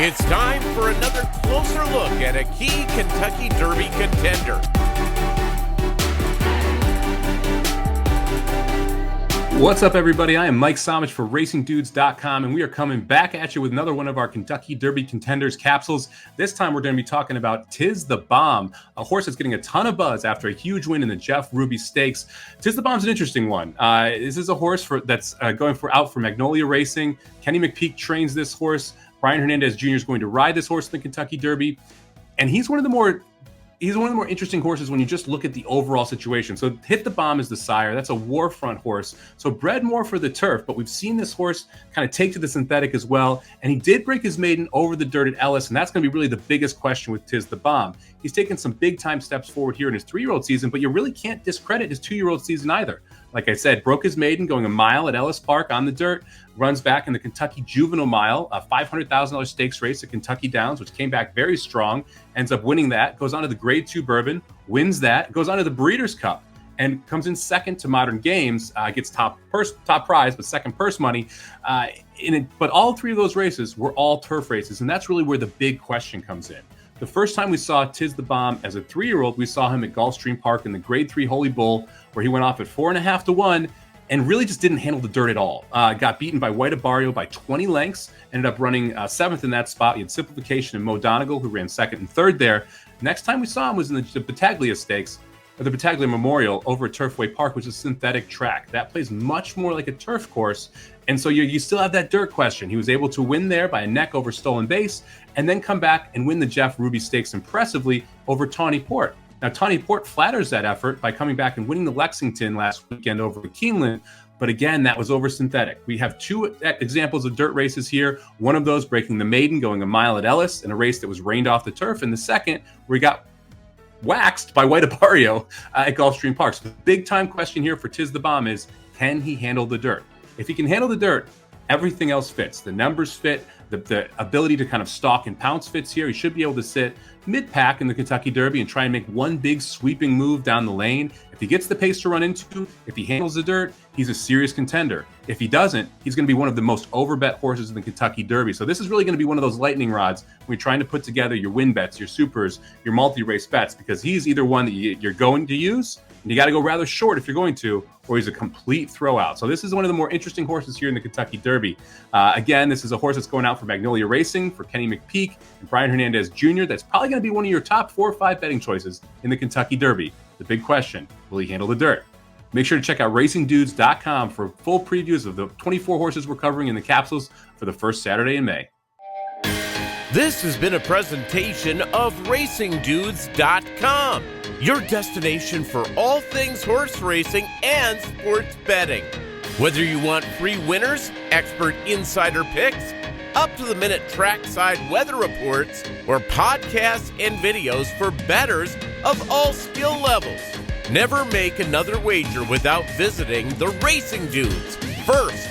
It's time for another closer look at a key Kentucky Derby contender. What's up, everybody? I am Mike Somich for RacingDudes.com, and we are coming back at you with another one of our Kentucky Derby Contenders capsules. This time, we're going to be talking about Tiz the Bomb, a horse that's getting a ton of buzz after a huge win in the Jeff Ruby Stakes. Tiz the Bomb's an interesting one. This is a horse that's going out for Magnolia Racing. Kenny McPeek trains this horse. Brian Hernandez Jr. is going to ride this horse in the Kentucky Derby, and he's one of the more interesting horses when you just look at the overall situation. So Hit the Bomb is the sire. That's a war front horse. So bred more for the turf, but we've seen this horse kind of take to the synthetic as well. And he did break his maiden over the dirt at Ellis, and that's going to be really the biggest question with Tiz the Bomb. He's taken some big time steps forward here in his 3-year-old season, but you really can't discredit his 2-year-old season either. Like I said, broke his maiden going a mile at Ellis Park on the dirt, runs back in the Kentucky Juvenile Mile, a $500,000 stakes race at Kentucky Downs, which came back very strong, ends up winning that, goes on to the Grade 2 Bourbon, wins that, goes on to the Breeders' Cup, and comes in second to Modern Games, gets top prize, but second purse money. But all three of those races were all turf races, and that's really where the big question comes in. The first time we saw Tiz the Bomb as a 3-year-old, we saw him at Gulfstream Park in the Grade 3 Holy Bull, where he went off at 4.5 to 1 and really just didn't handle the dirt at all. Got beaten by White Abarrio by 20 lengths, ended up running 7th in that spot. He had Simplification and Mo Donegal, who ran 2nd and 3rd there. Next time we saw him was in the Battaglia Stakes, or the Battaglia Memorial over at Turfway Park, which is a synthetic track. That plays much more like a turf course. And so you still have that dirt question. He was able to win there by a neck over Stolen Base, and then come back and win the Jeff Ruby Stakes impressively over Tawny Port. Now, Tawny Port flatters that effort by coming back and winning the Lexington last weekend over Keeneland. But again, that was over synthetic. We have 2 examples of dirt races here. One of those breaking the maiden, going a mile at Ellis in a race that was rained off the turf. And the second, where he got waxed by White Abarrio at Gulfstream Park. So the big time question here for Tiz the Bomb is, can he handle the dirt? If he can handle the dirt, everything else fits. The numbers fit. The ability to kind of stalk and pounce fits here. He should be able to sit mid-pack in the Kentucky Derby and try and make one big sweeping move down the lane. If he gets the pace to run into, if he handles the dirt, he's a serious contender. If he doesn't, he's going to be one of the most overbet horses in the Kentucky Derby. So this is really going to be one of those lightning rods when you're trying to put together your win bets, your supers, your multi-race bets, because he's either one that you're going to use, and you got to go rather short if you're going to, or he's a complete throwout. So this is one of the more interesting horses here in the Kentucky Derby. Again, this is a horse that's going out for Magnolia Racing, for Kenny McPeek and Brian Hernandez Jr. That's probably going to be one of your top 4 or 5 betting choices in the Kentucky Derby. The big question, will he handle the dirt? Make sure to check out RacingDudes.com for full previews of the 24 horses we're covering in the capsules for the first Saturday in May. This has been a presentation of RacingDudes.com, your destination for all things horse racing and sports betting. Whether you want free winners, expert insider picks, up-to-the-minute trackside weather reports, or podcasts and videos for bettors of all skill levels, never make another wager without visiting the Racing Dudes. First,